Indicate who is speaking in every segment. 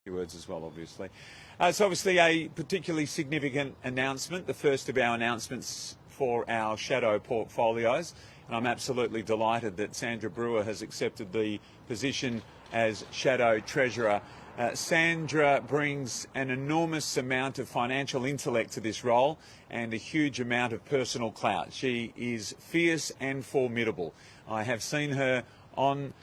Speaker 1: words as well, obviously. It's obviously a particularly significant announcement, the first of our announcements for our shadow portfolios, and I'm absolutely delighted that Sandra Brewer has accepted the position as Shadow Treasurer. Sandra brings an enormous amount of financial intellect to this role and a huge amount of personal clout. She is fierce and formidable. I have seen her on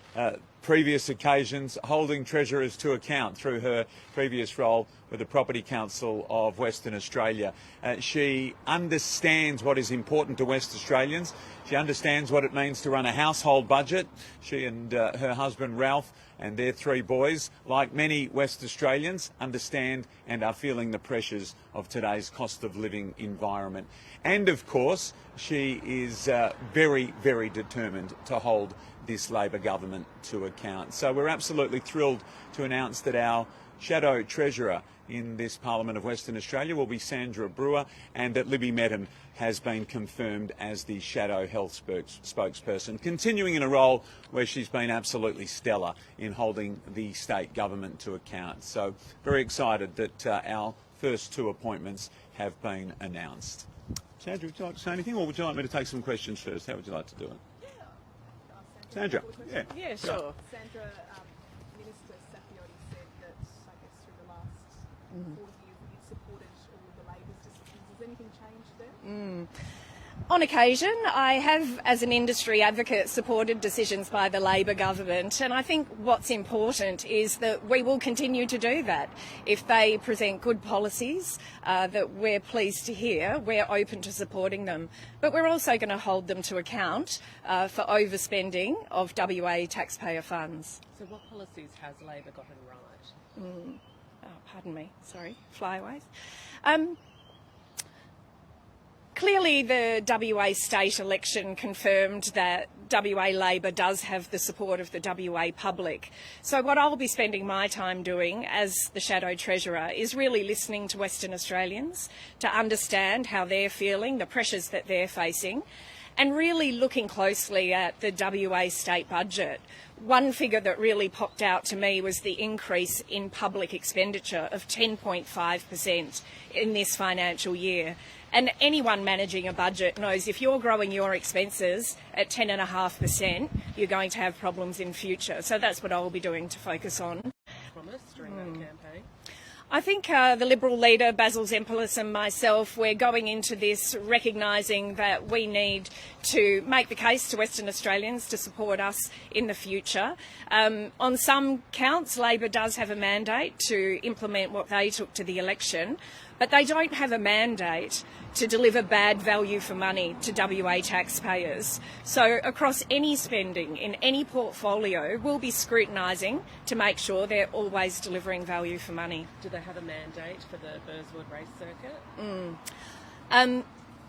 Speaker 1: previous occasions holding treasurers to account through her previous role with the Property Council of Western Australia. She understands what is important to West Australians. She understands what it means to run a household budget. She and her husband Ralph and their 3 boys, like many West Australians, understand and are feeling the pressures of today's cost of living environment. And of course, she is very, very determined to hold this Labor government to account. So we're absolutely thrilled to announce that our Shadow Treasurer in this Parliament of Western Australia will be Sandra Brewer, and that Libby Medham has been confirmed as the Shadow Health spokesperson, continuing in a role where she's been absolutely stellar in holding the state government to account. So very excited that our first 2 appointments have been announced. Sandra, would you like to say anything, or would you like me to take some questions first? How would you like to do it? Sandra,
Speaker 2: yeah, sure.
Speaker 3: Sandra, Minister Safioti said that, I guess, through the last 4 years, you supported all of the Labor's decisions. Has anything changed there?
Speaker 2: On occasion, I have, as an industry advocate, supported decisions by the Labor government, and I think what's important is that we will continue to do that. If they present good policies that we're pleased to hear, we're open to supporting them. But we're also going to hold them to account for overspending of WA taxpayer funds.
Speaker 4: So what policies has Labor gotten right?
Speaker 2: Pardon me, sorry, flyaways. Clearly, the WA state election confirmed that WA Labor does have the support of the WA public. So what I'll be spending my time doing as the Shadow Treasurer is really listening to Western Australians to understand how they're feeling, the pressures that they're facing, and really looking closely at the WA state budget. One figure that really popped out to me was the increase in public expenditure of 10.5% in this financial year. And anyone managing a budget knows if you're growing your expenses at 10.5%, you're going to have problems in future. So that's what I'll be doing to focus on.
Speaker 4: Promised during that campaign?
Speaker 2: I think the Liberal leader, Basil Zempilas, and myself, we're going into this recognising that we need to make the case to Western Australians to support us in the future. On some counts, Labor does have a mandate to implement what they took to the election, but they don't have a mandate to deliver bad value for money to WA taxpayers. So across any spending in any portfolio, we'll be scrutinising to make sure they're always delivering value for money.
Speaker 4: Do they have a mandate for the Burswood race circuit?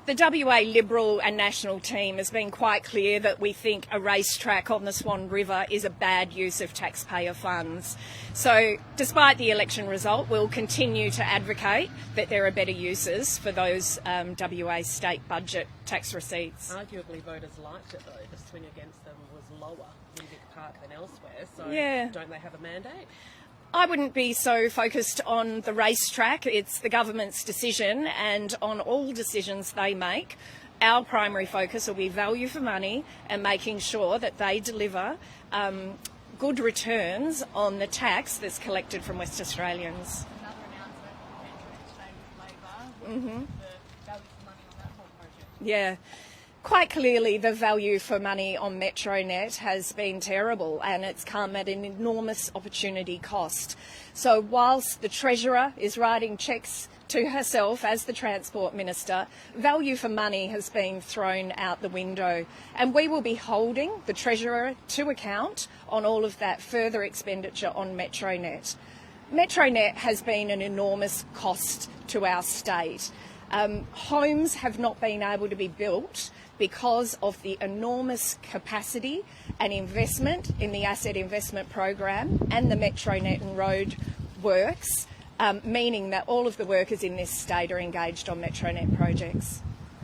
Speaker 2: The WA Liberal and National team has been quite clear that we think a racetrack on the Swan River is a bad use of taxpayer funds. So despite the election result, we'll continue to advocate that there are better uses for those WA state budget tax receipts.
Speaker 4: Arguably voters liked it though. The swing against them was lower in Vic Park than elsewhere. So don't they have a mandate?
Speaker 2: I wouldn't be so focused on the racetrack. It's the government's decision, and on all decisions they make, our primary focus will be value for money and making sure that they deliver good returns on the tax that's collected from West Australians.
Speaker 3: Another announcement potentially today with Labor. What the value for money on that whole project?
Speaker 2: Yeah. Quite clearly, the value for money on MetroNet has been terrible, and it's come at an enormous opportunity cost. So whilst the Treasurer is writing cheques to herself as the Transport Minister, value for money has been thrown out the window, and we will be holding the Treasurer to account on all of that further expenditure on MetroNet. MetroNet has been an enormous cost to our state. Homes have not been able to be built because of the enormous capacity and investment in the asset investment program and the MetroNet and road works, meaning that all of the workers in this state are engaged on MetroNet projects.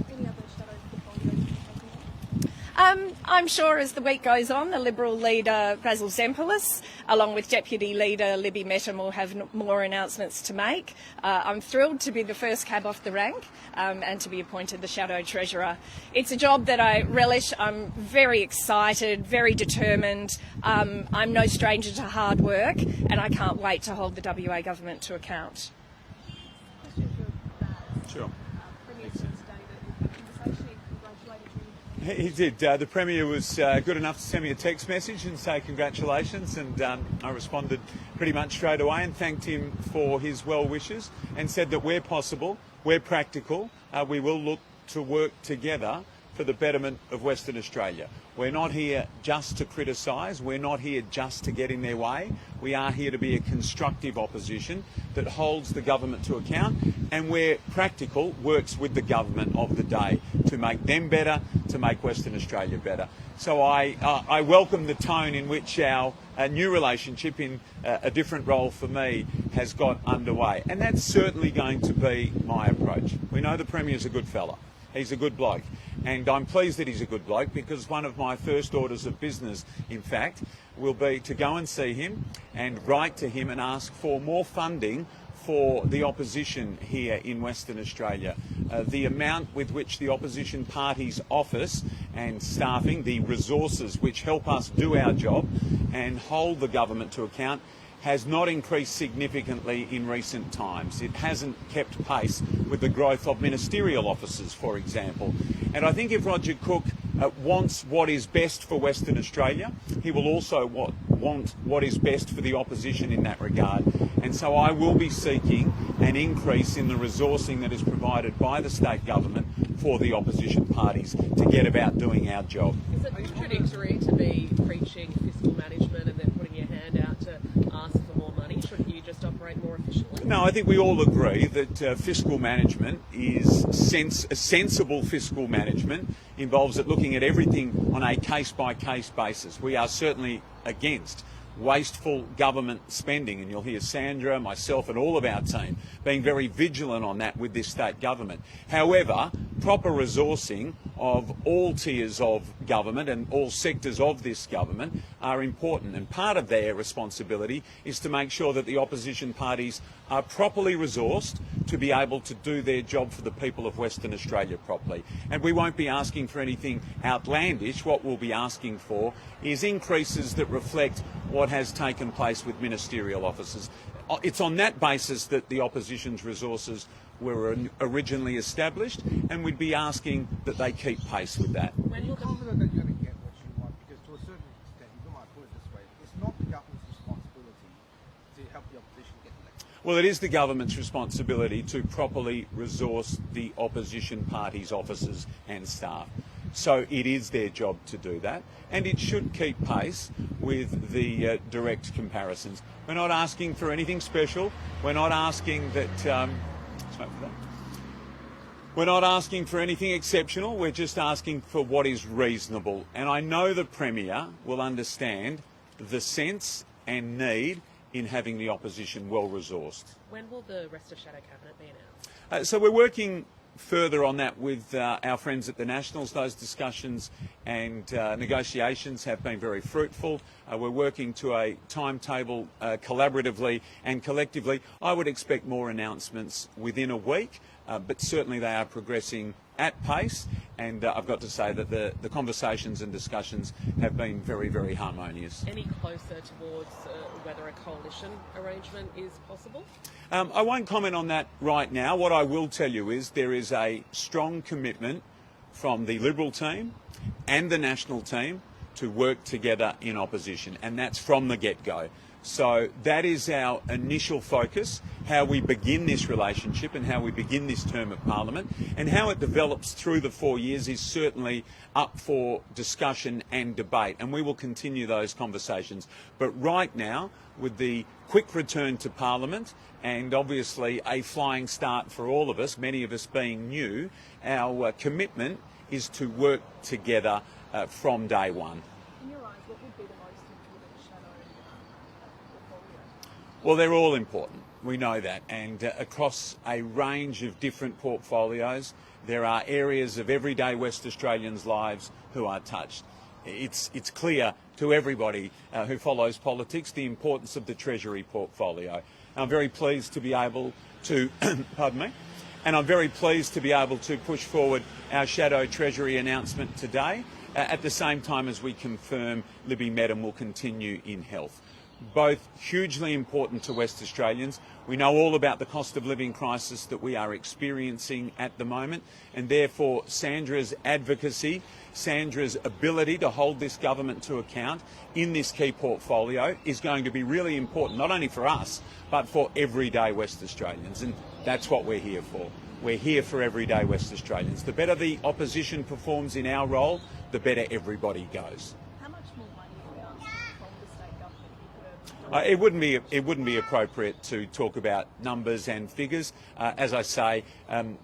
Speaker 3: Any other shadow portfolios you're taking
Speaker 2: I'm sure as the week goes on, the Liberal leader Basil Zempilas, along with Deputy Leader Libby Mettam, will have more announcements to make. I'm thrilled to be the first cab off the rank and to be appointed the Shadow Treasurer. It's a job that I relish. I'm very excited, very determined. I'm no stranger to hard work, and I can't wait to hold the WA government to account.
Speaker 3: Question for Baz.
Speaker 1: Sure.
Speaker 3: Premier said today that in conversation he congratulated you.
Speaker 1: He did. The Premier was good enough to send me a text message and say congratulations, and I responded pretty much straight away and thanked him for his well wishes and said that where possible, where practical, we will look to work together for the betterment of Western Australia. We're not here just to criticise, we're not here just to get in their way. We are here to be a constructive opposition that holds the government to account and where practical works with the government of the day to make them better, to make Western Australia better. So I welcome the tone in which our new relationship in a different role for me has got underway. And that's certainly going to be my approach. We know the Premier's a good fella. He's a good bloke. And I'm pleased that he's a good bloke because one of my first orders of business, in fact, will be to go and see him and write to him and ask for more funding for the opposition here in Western Australia. The amount with which the opposition party's office and staffing, the resources which help us do our job and hold the government to account, has not increased significantly in recent times. It hasn't kept pace with the growth of ministerial offices, for example. And I think if Roger Cook wants what is best for Western Australia, he will also want what is best for the opposition in that regard. And so I will be seeking an increase in the resourcing that is provided by the state government for the opposition parties to get about doing our job.
Speaker 4: Is it contradictory to be preaching fiscal management and then putting your hand out to ask for more money? Shouldn't you just operate more efficiently?
Speaker 1: No, I think we all agree that fiscal management is sensible fiscal management involves it looking at everything on a case-by-case basis. We are certainly against wasteful government spending, and you'll hear Sandra, myself and all of our team being very vigilant on that with this state government. However, proper resourcing of all tiers of government and all sectors of this government are important, and part of their responsibility is to make sure that the opposition parties are properly resourced to be able to do their job for the people of Western Australia properly. And we won't be asking for anything outlandish. What we'll be asking for is increases that reflect what has taken place with ministerial offices. It's on that basis that the opposition's resources were originally established, and we'd be asking that they keep pace with that.
Speaker 5: When you're confident that you're going to get what you want, because to a certain extent, you might put it this way, it's not the government's responsibility to help the opposition get elected.
Speaker 1: Well, it is the government's responsibility to properly resource the opposition parties' officers and staff. So it is their job to do that, and it should keep pace with the direct comparisons. We're not asking for anything special. We're not asking that. We're not asking for anything exceptional. We're just asking for what is reasonable. And I know the Premier will understand the sense and need in having the opposition well resourced.
Speaker 4: When will the rest of Shadow Cabinet be announced?
Speaker 1: So we're working further on that with our friends at the Nationals. Those discussions and negotiations have been very fruitful. We're working to a timetable collaboratively and collectively. I would expect more announcements within a week, but certainly they are progressing at pace, and I've got to say that the conversations and discussions have been very, very harmonious.
Speaker 4: Any closer towards whether a coalition arrangement is possible?
Speaker 1: I won't comment on that right now. What I will tell you is there is a strong commitment from the Liberal team and the National team to work together in opposition, and that's from the get-go. So that is our initial focus, how we begin this relationship and how we begin this term of Parliament, and how it develops through the 4 years is certainly up for discussion and debate, and we will continue those conversations. But right now, with the quick return to Parliament and obviously a flying start for all of us, many of us being new, our commitment is to work together from day one.
Speaker 3: In your eyes, what would be the most important shadow portfolio?
Speaker 1: Well, they're all important. We know that. And across a range of different portfolios, there are areas of everyday West Australians' lives who are touched. It's clear to everybody who follows politics the importance of the Treasury portfolio. I'm very pleased to be able to, pardon me, and I'm very pleased to be able to push forward our Shadow Treasury announcement today at the same time as we confirm Libby Medham will continue in health. Both hugely important to West Australians. We know all about the cost of living crisis that we are experiencing at the moment, and therefore Sandra's advocacy, Sandra's ability to hold this government to account in this key portfolio is going to be really important, not only for us, but for everyday West Australians, and that's what we're here for. We're here for everyday West Australians. The better the opposition performs in our role, the better everybody goes.
Speaker 3: How much more money are we asking from the state government?
Speaker 1: It wouldn't be appropriate to talk about numbers and figures. As I say,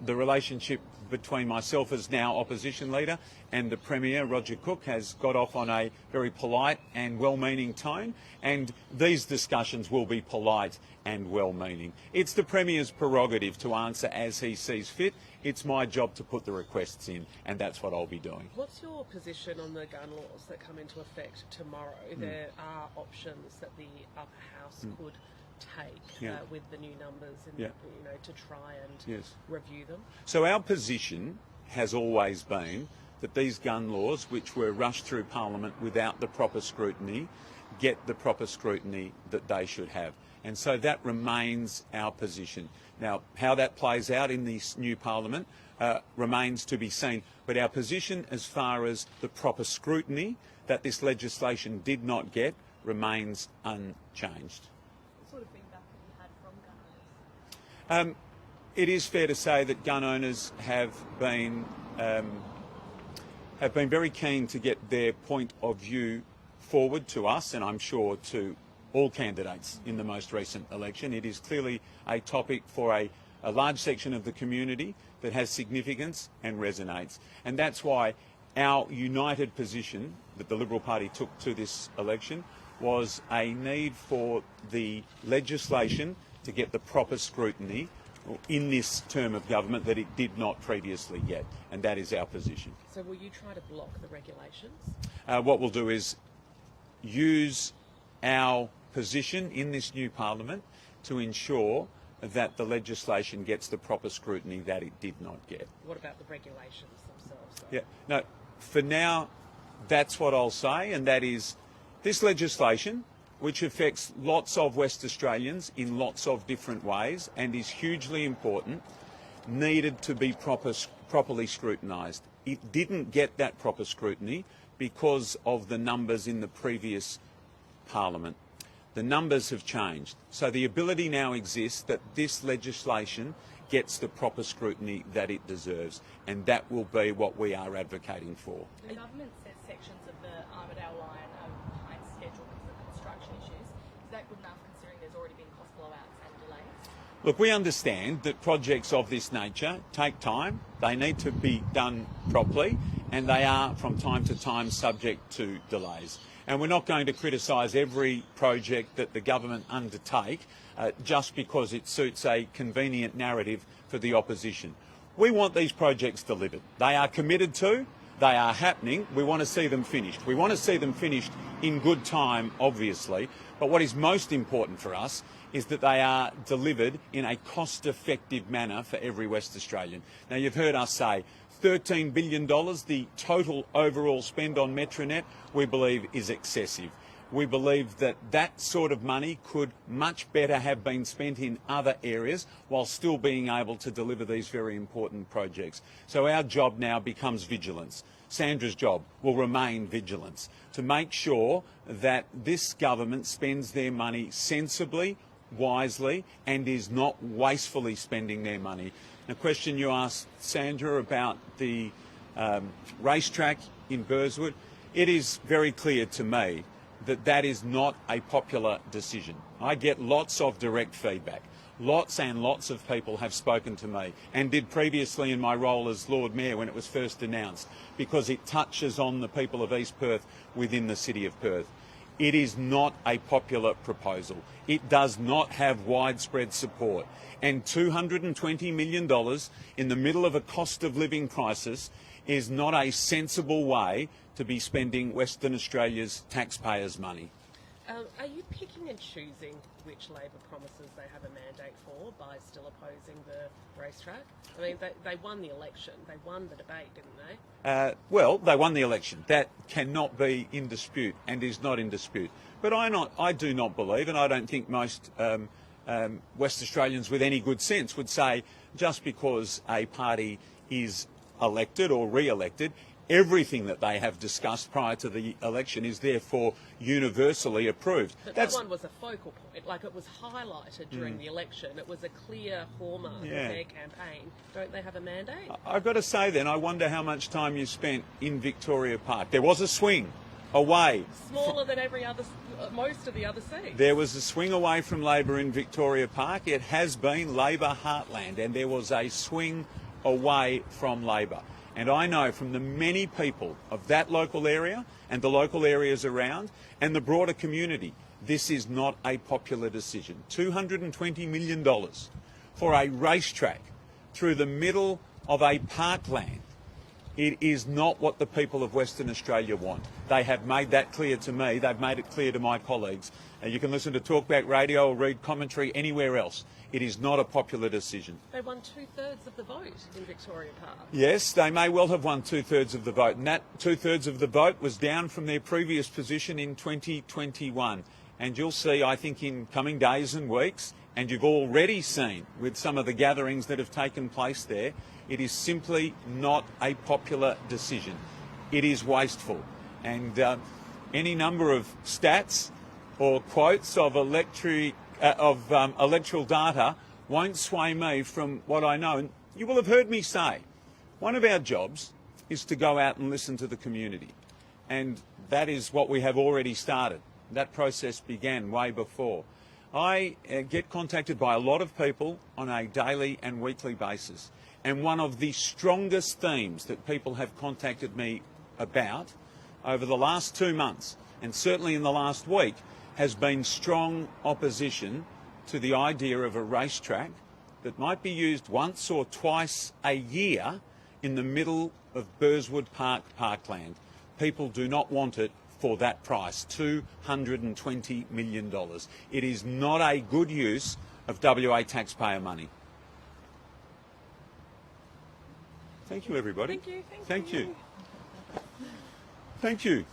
Speaker 1: the relationship between myself as now opposition leader and the Premier, Roger Cook, has got off on a very polite and well-meaning tone, and these discussions will be polite and well-meaning. It's the Premier's prerogative to answer as he sees fit. It's my job to put the requests in, and that's what I'll be doing.
Speaker 4: What's your position on the gun laws that come into effect tomorrow? There are options that the upper house could take with the new numbers and to try and review them.
Speaker 1: So our position has always been that these gun laws, which were rushed through Parliament without the proper scrutiny, get the proper scrutiny that they should have. And so that remains our position. Now, how that plays out in this new Parliament remains to be seen. But our position as far as the proper scrutiny that this legislation did not get remains unchanged.
Speaker 3: What sort of feedback have you had from gun owners?
Speaker 1: It is fair to say that gun owners have been very keen to get their point of view forward to us, and I'm sure to all candidates in the most recent election. It is clearly a topic for a large section of the community that has significance and resonates. And that's why our united position that the Liberal Party took to this election was a need for the legislation to get the proper scrutiny in this term of government that it did not previously get, and that is our position.
Speaker 4: So will you try to block the regulations?
Speaker 1: What we'll do is use our position in this new Parliament to ensure that the legislation gets the proper scrutiny that it did not get.
Speaker 4: What about the regulations themselves?
Speaker 1: Yeah, no, for now, that's what I'll say, and that is this legislation, which affects lots of West Australians in lots of different ways and is hugely important, needed to be properly scrutinised. It didn't get that proper scrutiny because of the numbers in the previous Parliament. The numbers have changed. So the ability now exists that this legislation gets the proper scrutiny that it deserves, and that will be what we are advocating for.
Speaker 6: The government says sections of the Armidale line are behind schedule because of construction issues. Is that good enough considering there's already been cost blowouts and delays?
Speaker 1: Look, we understand that projects of this nature take time, they need to be done properly, and they are from time to time subject to delays. And we're not going to criticise every project that the government undertake just because it suits a convenient narrative for the opposition. We want these projects delivered. They are committed to, they are happening, we want to see them finished. We want to see them finished in good time, obviously, but what is most important for us is that they are delivered in a cost-effective manner for every West Australian. Now, you've heard us say $13 billion, the total overall spend on Metronet, we believe is excessive. We believe that that sort of money could much better have been spent in other areas while still being able to deliver these very important projects. So our job now becomes vigilance. Sandra's job will remain vigilance to make sure that this government spends their money sensibly, wisely, and is not wastefully spending their money. The question you asked Sandra about the racetrack in Burswood, it is very clear to me that that is not a popular decision. I get lots of direct feedback. Lots and lots of people have spoken to me and did previously in my role as Lord Mayor when it was first announced, because it touches on the people of East Perth within the City of Perth. It is not a popular proposal. It does not have widespread support. And $220 million in the middle of a cost of living crisis is not a sensible way to be spending Western Australia's taxpayers' money.
Speaker 4: Are you picking and choosing which Labor promises they have a mandate for by still opposing the racetrack? I mean, they won the election. They won the debate, didn't they?
Speaker 1: Well, they won the election. That cannot be in dispute and is not in dispute. But I do not believe, and I don't think most West Australians with any good sense would say just because a party is elected or re-elected, everything that they have discussed prior to the election is therefore universally approved.
Speaker 4: But that one was a focal point, like it was highlighted during the election. It was a clear hallmark of their campaign. Don't they have a mandate?
Speaker 1: I've got to say then, I wonder how much time you spent in Victoria Park. There was a swing away.
Speaker 4: Smaller than most of the other seats.
Speaker 1: There was a swing away from Labor in Victoria Park. It has been Labor heartland, and there was a swing away from Labor. And I know from the many people of that local area and the local areas around and the broader community, this is not a popular decision. $220 million for a racetrack through the middle of a parkland. It is not what the people of Western Australia want. They have made that clear to me. They've made it clear to my colleagues. You can listen to Talkback Radio or read commentary anywhere else. It is not a popular decision.
Speaker 4: They won 2/3 of the vote in Victoria Park.
Speaker 1: Yes, they may well have won 2/3 of the vote, and that 2/3 of the vote was down from their previous position in 2021. And you'll see, I think, in coming days and weeks, and you've already seen with some of the gatherings that have taken place there, it is simply not a popular decision. It is wasteful. And any number of stats or quotes of electoral data won't sway me from what I know. And you will have heard me say, one of our jobs is to go out and listen to the community. And that is what we have already started. That process began way before. I get contacted by a lot of people on a daily and weekly basis. And one of the strongest themes that people have contacted me about over the last 2 months, and certainly in the last week, has been strong opposition to the idea of a racetrack that might be used once or twice a year in the middle of Burswood Park parkland. People do not want it for that price, $220 million. It is not a good use of WA taxpayer money. Thank you, everybody.
Speaker 4: Thank you.
Speaker 1: Thank you. Thank you.